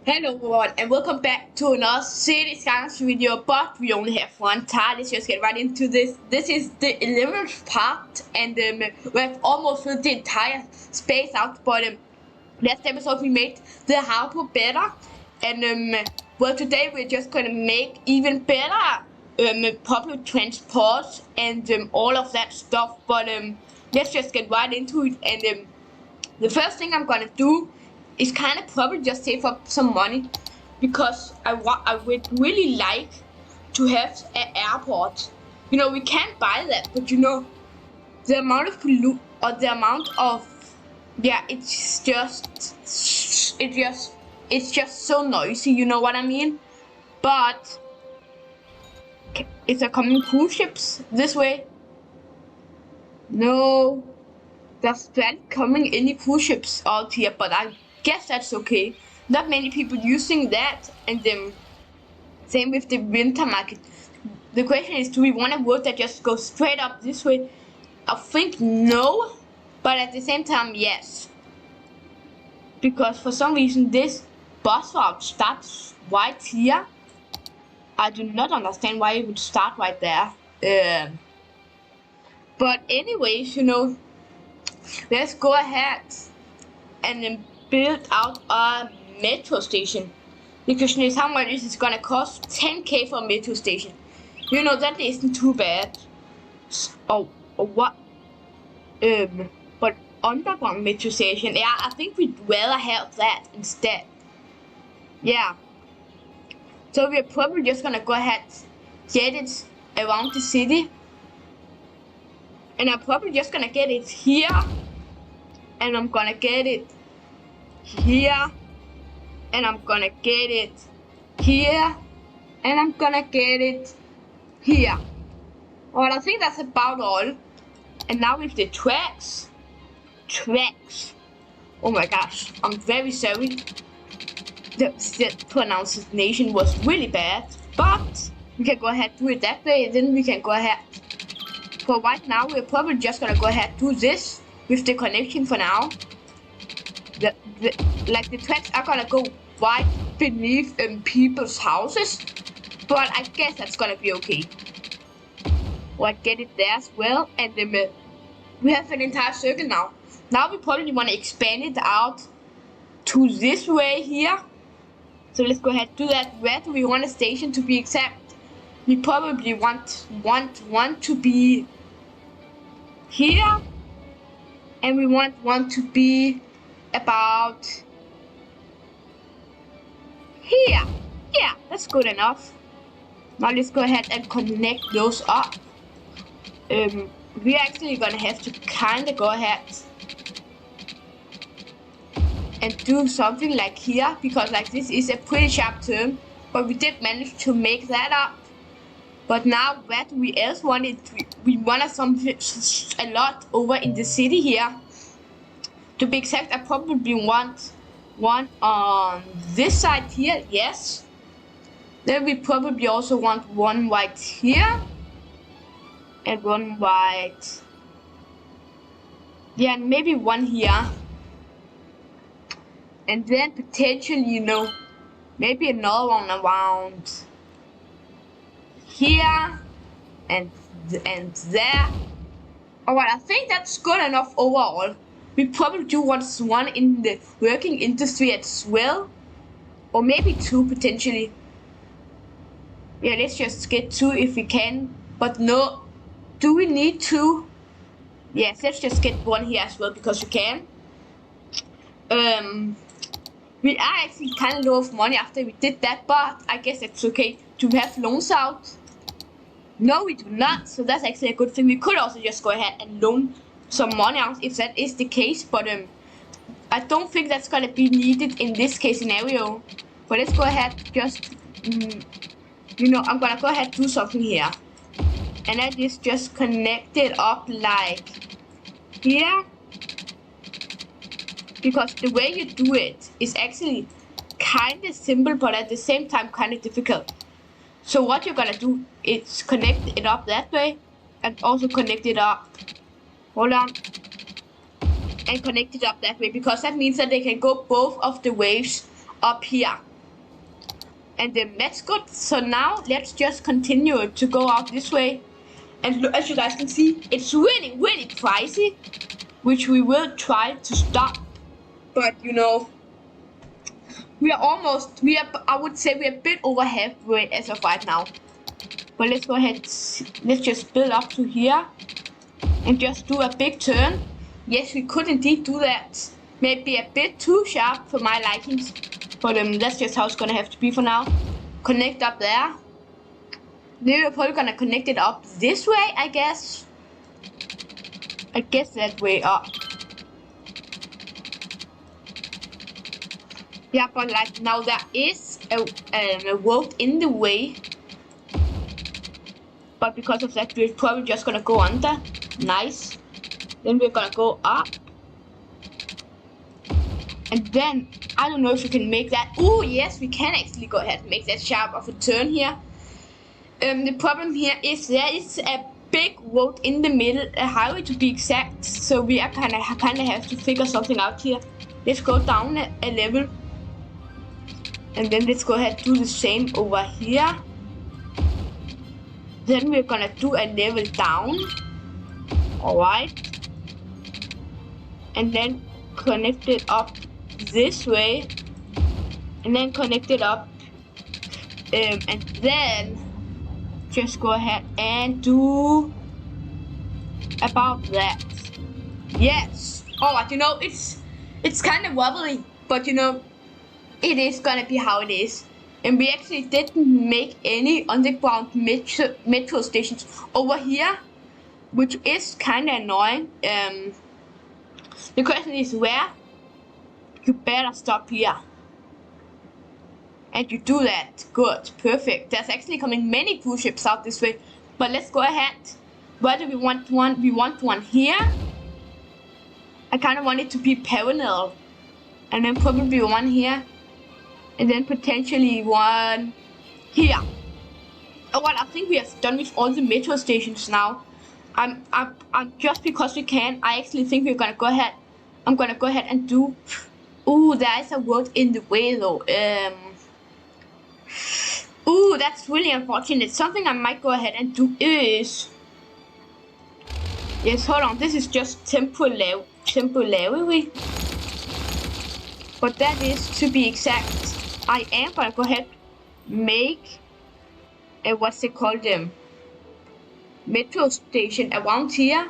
Hello everyone and welcome back to another City Skylines video, but we only have one tile. Let's just get right into this. This is the 11th part and we have almost filled the entire space out, but last episode we made the harbor better and well, today we're just gonna make even better public transport and all of that stuff, but let's just get right into it. And the first thing I'm gonna do is kind of probably just save up some money because I would really like to have an airport. You know, we can't buy that, but you know, the amount of it's just so noisy. You know what I mean? But is there coming cruise ships this way? No. There's barely coming any cruise ships out here, but I guess that's okay. Not many people using that, and same with the winter market. The question is, do we want a road that just goes straight up this way? I think no, but at the same time, yes. Because for some reason, this bus route starts right here. I do not understand why it would start right there. But anyways, you know, let's go ahead and then build out a metro station. The question is, how much is it gonna cost? 10k for a metro station. You know, that isn't too bad. Oh, what? But underground metro station, yeah, I think we'd rather have that instead. Yeah. So we're probably just gonna go ahead, get it around the city. And I'm probably just gonna get it here. And I'm gonna get it here. And I'm gonna get it here. And I'm gonna get it here. Well, I think that's about all. And now with the tracks. Oh my gosh, I'm very sorry. The pronunciation was really bad. But we can go ahead do it that way. Then we can go ahead. For right now, we're probably just gonna go ahead do this with the connection for now. The tracks are gonna go right beneath people's houses, but I guess that's gonna be okay. Well, I get it there as well, and then we have an entire circle now. Now we probably want to expand it out to this way here. So let's go ahead and do that. Where do we want a station to be exact? We probably want one to be here, and we want one to be about here. Yeah, that's good enough. Now let's go ahead and connect those up. We're actually gonna have to kind of go ahead and do something like here, because like this is a pretty sharp turn, but we did manage to make that up. But now, where do we else want it? We want a lot over in the city here. To be exact, I probably want one on this side here, yes. Then we probably also want one right here. And one right. Yeah, and maybe one here. And then potentially, you know, maybe another one around here and there. Alright, I think that's good enough overall. We probably do want one in the working industry as well, or maybe two potentially. Yeah, let's just get two if we can, but no, do we need two? Yes, let's just get one here as well because we can. We are actually kind of low of money after we did that, but I guess it's okay. Do we have loans out? No, we do not, so that's actually a good thing. We could also just go ahead and loan some money out if that is the case, but I don't think that's gonna be needed in this case scenario. But let's go ahead, just you know, I'm gonna go ahead and do something here, and that is just connect it up like here, because the way you do it is actually kind of simple, but at the same time kind of difficult. So what you're gonna do is connect it up that way, and also connect it up. Hold on. And connect it up that way, because that means that they can go both of the waves up here. And then that's good. So now let's just continue to go out this way. And look, as you guys can see, it's really, really pricey, which we will try to stop. But you know, I would say we're a bit over halfway as of right now. But let's go ahead, let's just build up to here and just do a big turn. Yes, we could indeed do that. Maybe a bit too sharp for my likings. But that's just how it's gonna have to be for now. Connect up there. Then we're probably gonna connect it up this way, I guess. I guess that way up. Yeah, but like now there is a road in the way. But because of that, we're probably just gonna go under. Nice. Then we're gonna go up. And then, I don't know if we can make that. Oh, yes, we can actually go ahead and make that sharp of a turn here. The problem here is there is a big road in the middle, a highway to be exact. So we are kind of have to figure something out here. Let's go down a level. And then let's go ahead and do the same over here. Then we're gonna do a level down. Alright. And then connect it up this way. And then connect it up. And then just go ahead and do about that. Yes. Alright, you know, it's kind of wobbly, but you know, it is gonna be how it is. And we actually didn't make any underground metro stations over here, which is kind of annoying. The question is where? You better stop here. And you do that. Good. Perfect. There's actually coming many cruise ships out this way. But let's go ahead. Where do we want one? We want one here. I kind of want it to be parallel. And then probably one here. And then potentially one here. Oh, well, I think we have done with all the metro stations now. I'm just because we can, I actually think we're gonna go ahead. I'm gonna go ahead and do. Ooh, there is a word in the way though. Ooh, that's really unfortunate. Something I might go ahead and do is. Yes, hold on. This is just temporary. But that is to be exact. I am gonna go ahead make a what's it called metro station around here.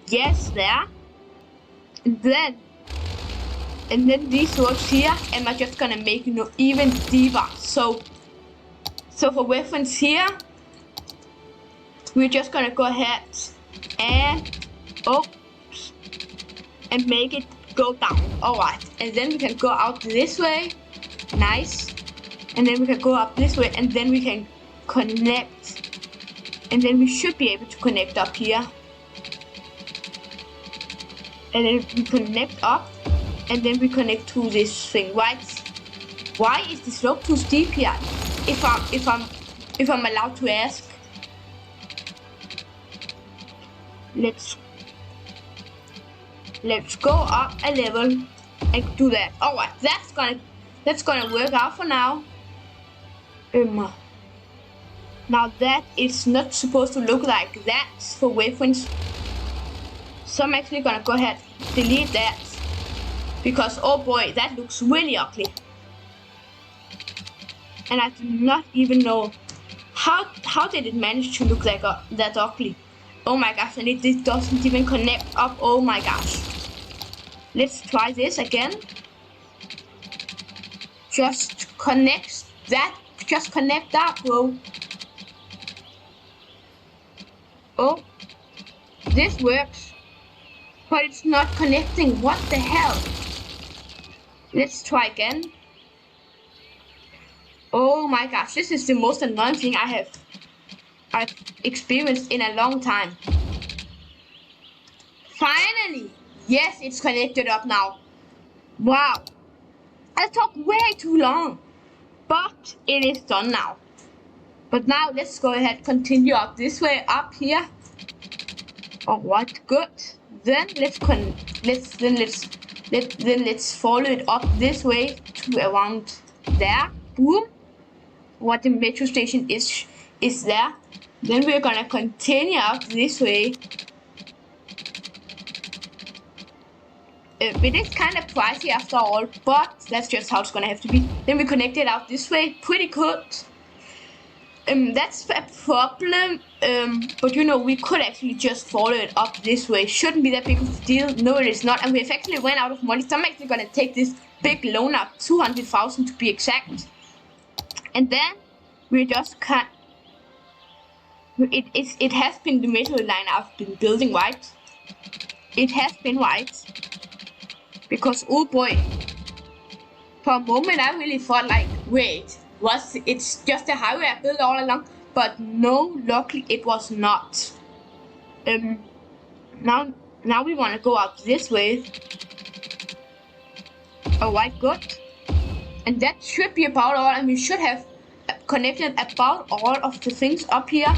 Yes, there. And then these roads here, am I just gonna make even deeper? So for reference here, we're just gonna go ahead and and make it go down. Alright, and then we can go out this way. Nice. And then we can go up this way, and then we can connect. And then we should be able to connect up here. And then we connect up, and then we connect to this thing, right? Why is the slope too steep here? If I'm allowed to ask. Let's go up a level and do that. Alright, that's gonna work out for now. Now that is not supposed to look like that for reference. So I'm actually gonna go ahead and delete that. Because oh boy, that looks really ugly. And I do not even know how did it manage to look like that ugly. Oh my gosh, and it doesn't even connect up. Oh my gosh. Let's try this again. Just connect that. Just connect that, bro. Oh, this works. But it's not connecting. What the hell? Let's try again. Oh my gosh, this is the most annoying thing I've experienced in a long time. Finally! Yes, it's connected up now. Wow. I took way too long. But it is done now. But now let's go ahead and continue up this way up here. Alright, good. Then let's follow it up this way to around there. boom, what the metro station is there. Then we're gonna continue out this way. It is kind of pricey after all, but that's just how it's gonna have to be. Then we connect it out this way, pretty good. That's a problem, but you know, we could actually just follow it up this way. Shouldn't be that big of a deal. No, it is not, and we've actually ran out of money, so I'm actually gonna take this big loan out, 200,000 to be exact. And then we just can't. It has been the metro line I've been building, right? It has been, right? Because oh boy, for a moment I really thought like, wait, it's just a highway I built all along? But no, luckily it was not. Now we want to go out this way. Alright, good. And that should be about all, and we should have connected about all of the things up here.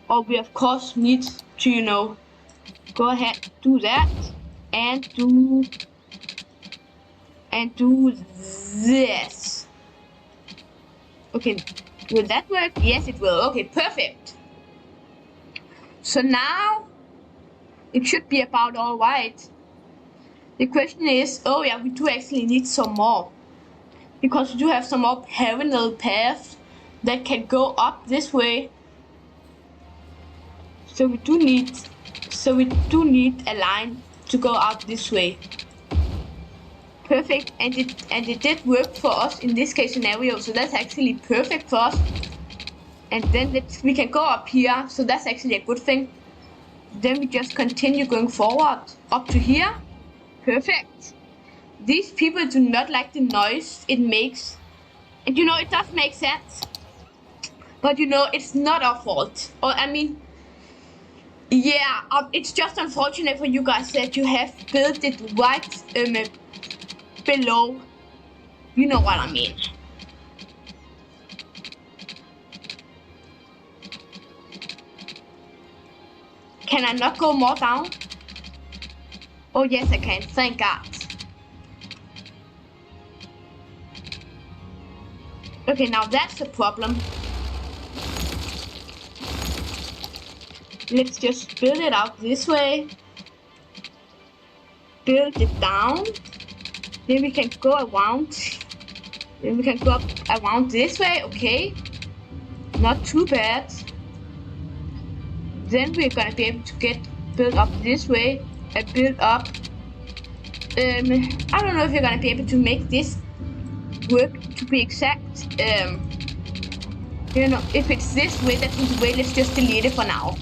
Or we of course need to, you know, go ahead, do that, and do this. Okay, will that work? Yes, it will. Okay, perfect. So now it should be about all right. The question is, oh yeah, we do actually need some more, because we do have some more parallel paths that can go up this way. So we do need a line to go out this way. Perfect, and it did work for us in this case scenario, so that's actually perfect for us. And then we can go up here, so that's actually a good thing. Then we just continue going forward up to here. Perfect. These people do not like the noise it makes, and you know, it does make sense, but you know, it's not our fault. Or I mean, yeah, it's just unfortunate for you guys that you have built it right below. You know what I mean. Can I not go more down? Oh yes, I can, thank God. Okay, now that's the problem. Let's just build it out this way. Build it down. Then we can go around. Then we can go up around this way, okay. Not too bad. Then we're gonna be able to get built up this way and build up. I don't know if you're gonna be able to make this work to be exact. You know, if it's this way, that's in the way, let's just delete it for now.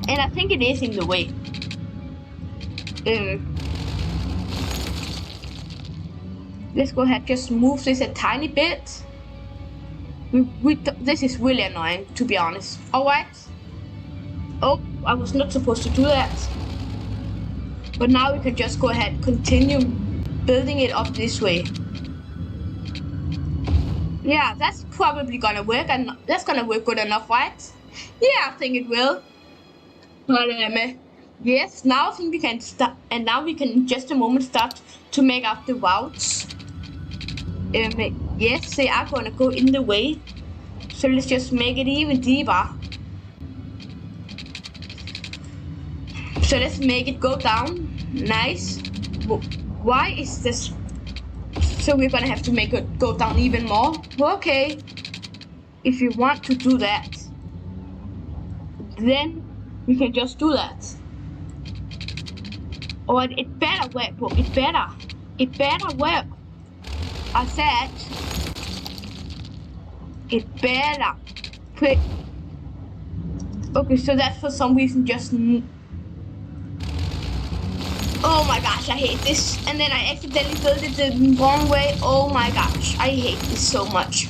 And I think it is in the way. Let's go ahead, just move this a tiny bit. This is really annoying, to be honest. Alright. Oh, I was not supposed to do that. But now we can just go ahead and continue building it up this way. Yeah, that's probably gonna work, and that's gonna work good enough, right? Yeah, I think it will. But yes, now I think we can start, and now we can in just a moment start to make up the routes. Yes, they are gonna go in the way. So let's just make it even deeper. So let's make it go down. Nice. Why is this? So we're gonna have to make it go down even more. Okay. If you want to do that, then we can just do that. Or it better work, bro. It better work. I said it better. Okay, so that's for some reason just. Oh my gosh, I hate this. And then I accidentally built it the wrong way. Oh my gosh, I hate this so much.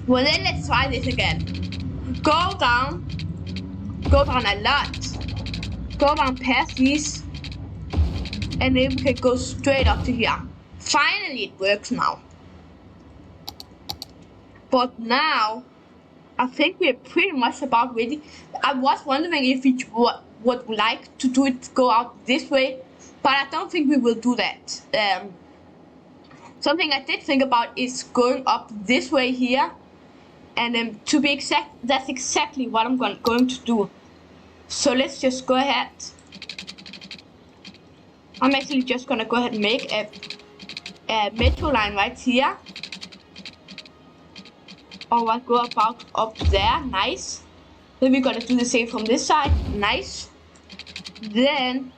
Well, then let's try this again. Go down a lot. Go down past these. And then we can go straight up to here. Finally, it works now. But now, I think we're pretty much about ready. I was wondering if we would like to do it go out this way, but I don't think we will do that. Something I did think about is going up this way here. And to be exact, that's exactly what I'm going to do. So let's just go ahead. I'm actually just gonna go ahead and make a metro line right here. Oh, I'll go about up there, nice. Then we're gonna do the same from this side, nice. Then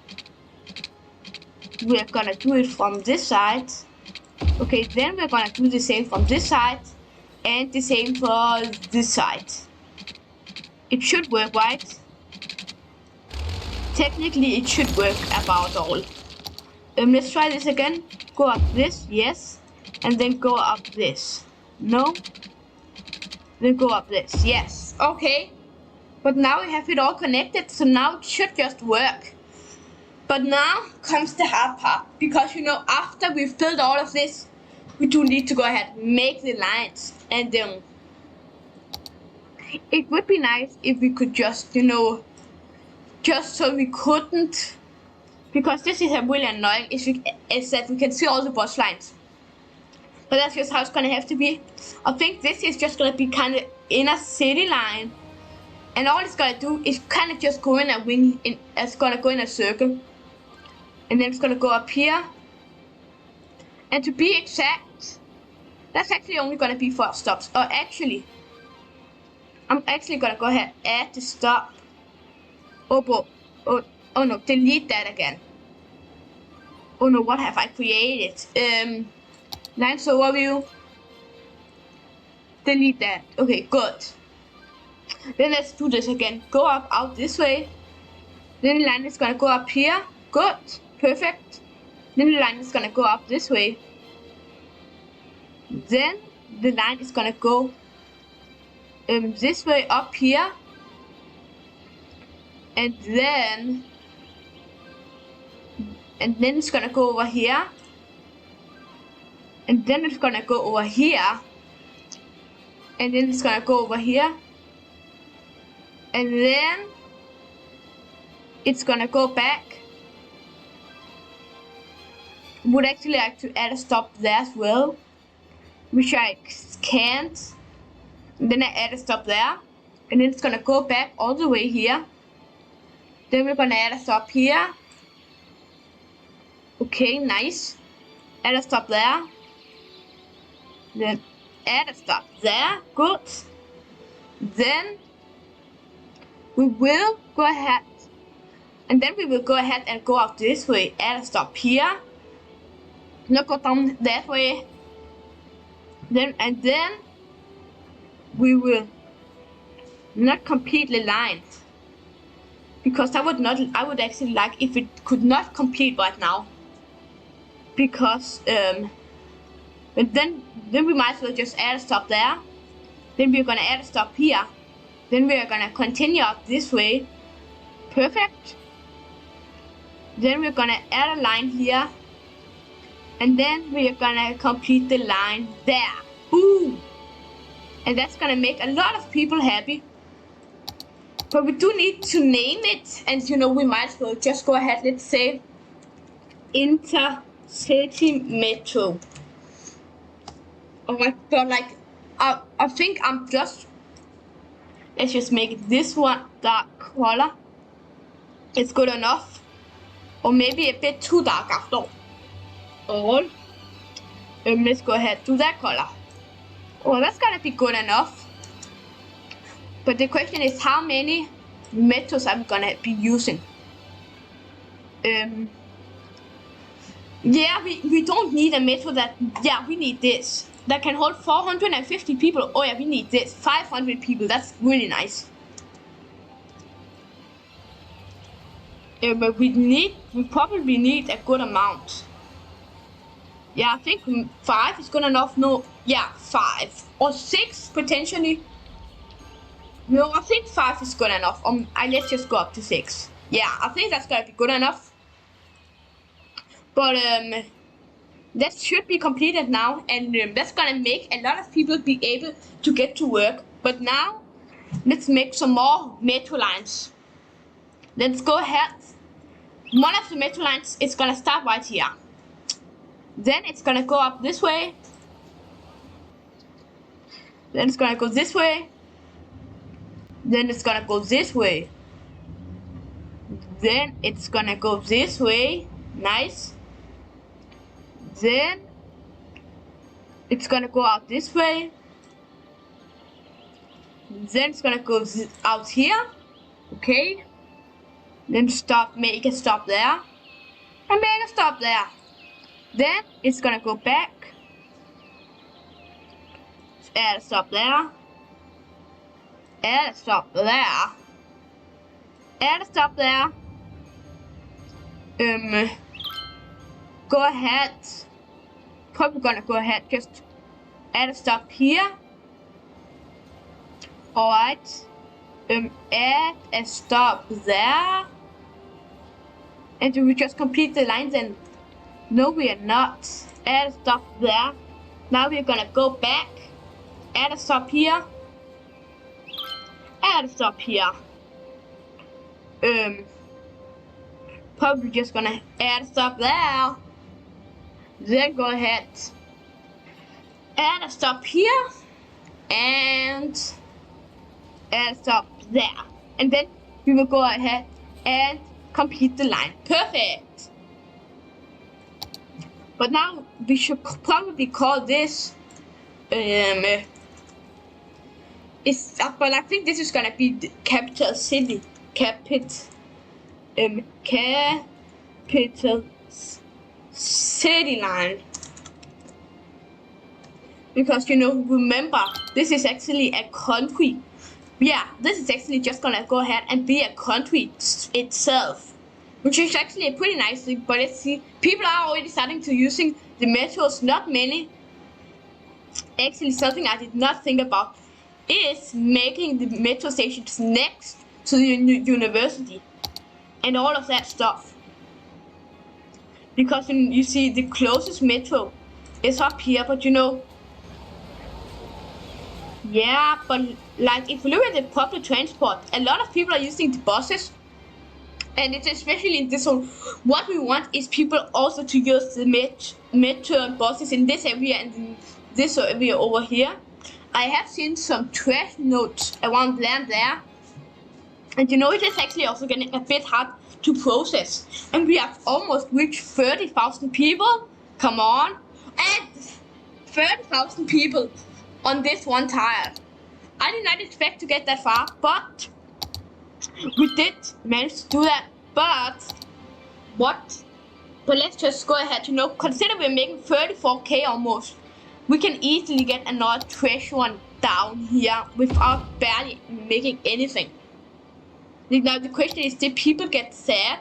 we're gonna do it from this side. Okay, then we're gonna do the same from this side and the same for this side. It should work, right? Technically, it should work about all. Let's try this again. Go up this, yes. And then go up this. No. Then go up this, yes. Okay. But now we have it all connected, so now it should just work. But now comes the hard part, because you know, after we've built all of this, we do need to go ahead and make the lines. And it would be nice if we could just, you know, just so we couldn't, because this is really annoying, is that we can see all the bus lines. But that's just how it's gonna have to be. I think this is just gonna be kind of in a city line. And all it's gonna do is kind of just go in a wing, it's gonna go in a circle. And then it's gonna go up here. And to be exact, that's actually only gonna be 4 stops. Or actually, I'm actually gonna go ahead and add the stop. Oh no, delete that again. Oh no, what have I created? Lines overview. Delete that. Okay, good. Then let's do this again. Go up out this way. Then the line is gonna go up here. Good. Perfect. Then the line is gonna go up this way. Then the line is gonna go this way up here. And then it's gonna go over here. And then it's gonna go over here. And then it's gonna go over here. And then it's gonna go back. Would actually like to add a stop there as well, which I can't. And then I add a stop there. And then it's gonna go back all the way here. Then we're gonna add a stop here. Okay, nice. Add a stop there. Then add a stop there. Good. Then we will go ahead. And then we will go ahead and go out this way. Add a stop here. Not go down that way. Then we will not complete the line. Because I would actually like if it could not complete right now. Because but then we might as well just add a stop there. Then we're gonna add a stop here. Then we're gonna continue up this way. Perfect. Then we're gonna add a line here. And then we're gonna complete the line there. Boom! And that's gonna make a lot of people happy. But we do need to name it, and you know, we might as well just go ahead, let's say Intercity Metro. Alright, but like I think let's just make it this one dark color. It's good enough. Or maybe a bit too dark after all. Let's go ahead to that color. Oh, that's gonna be good enough. But the question is, how many metros I'm gonna be using? Yeah, we don't need a metro that, yeah, we need this. That can hold 450 people. Oh yeah, we need this. 500 people, that's really nice. But we probably need a good amount. Yeah, I think 5 is good enough. No, yeah, 5 or 6 potentially. No, I think 5 is good enough. Let's just go up to 6. Yeah, I think that's gonna be good enough. But that should be completed now, and that's gonna make a lot of people be able to get to work. But now, let's make some more metro lines. Let's go ahead. One of the metro lines is gonna start right here. Then it's gonna go up this way. Then it's gonna go this way. Then it's gonna go this way. Then it's gonna go this way. Nice. Then it's gonna go out this way. Then it's gonna go out here. Okay. Then stop, make a stop there. And make a stop there. Then it's gonna go back. Add a stop there. Add a stop there. Add a stop there. Go ahead. Probably gonna go ahead. Just add a stop here. Alright. Add a stop there. And do we just complete the line then? No, we are not. Add a stop there. Now we're gonna go back. Add a stop here. Add a stop here. Probably just gonna add a stop there. Then go ahead. Add a stop here. And add a stop there. And then we will go ahead and complete the line. Perfect. But now we should probably call this but I think this is gonna be the capital city. Capital city line. Because remember, this is actually a country. Yeah, this is actually just gonna go ahead and be a country itself. Which is actually a pretty nice thing, but let's see. People are already starting to using the metros, not many. Actually, something I did not think about is making the metro stations next to the university and all of that stuff. Because you see the closest metro is up here, but yeah, but like if you look at the public transport, a lot of people are using the buses. And it's especially in this one. What we want is people also to use the metro and buses in this area and in this area over here. I have seen some trash notes around land there. And it is actually also getting a bit hard to process. And we have almost reached 30,000 people. Come on. And 30,000 people on this one tire. I did not expect to get that far, but we did manage to do that. But let's just go ahead, consider we're making 34k almost. We can easily get another trash one down here without barely making anything. Now the question is, did people get sad?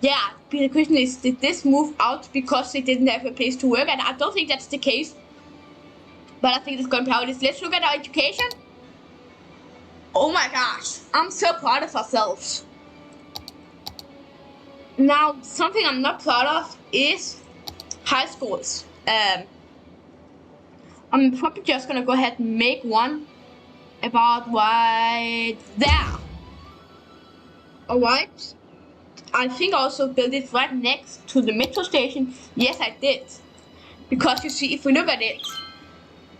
Yeah, the question is, did this move out because they didn't have a place to work? And I don't think that's the case. But I think it's gonna be how it is. Let's look at our education. Oh my gosh, I'm so proud of ourselves. Now, something I'm not proud of is high schools. I'm probably just gonna go ahead and make one about right there. Alright. I think I also built it right next to the metro station. Yes, I did. Because you see, if we look at it,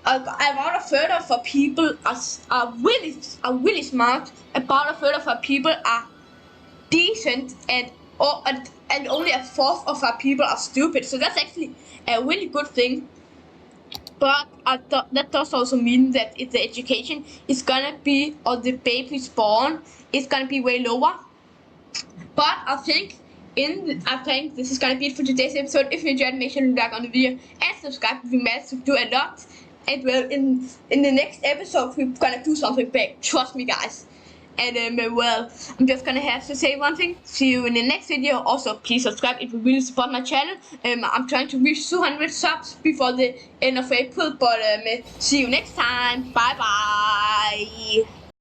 about a third of our people are really smart. About a third of our people are decent, and only a fourth of our people are stupid. So that's actually a really good thing. But that does also mean that if the education is gonna be, or the babies born is gonna be way lower. But I think this is gonna be it for today's episode. If you enjoyed, make sure to like on the video and subscribe. We managed to do a lot. And well, in the next episode, we're gonna do something big. Trust me, guys. And well, I'm just gonna have to say one thing. See you in the next video. Also, please subscribe if you really support my channel. I'm trying to reach 200 subs before the end of April. But see you next time. Bye bye.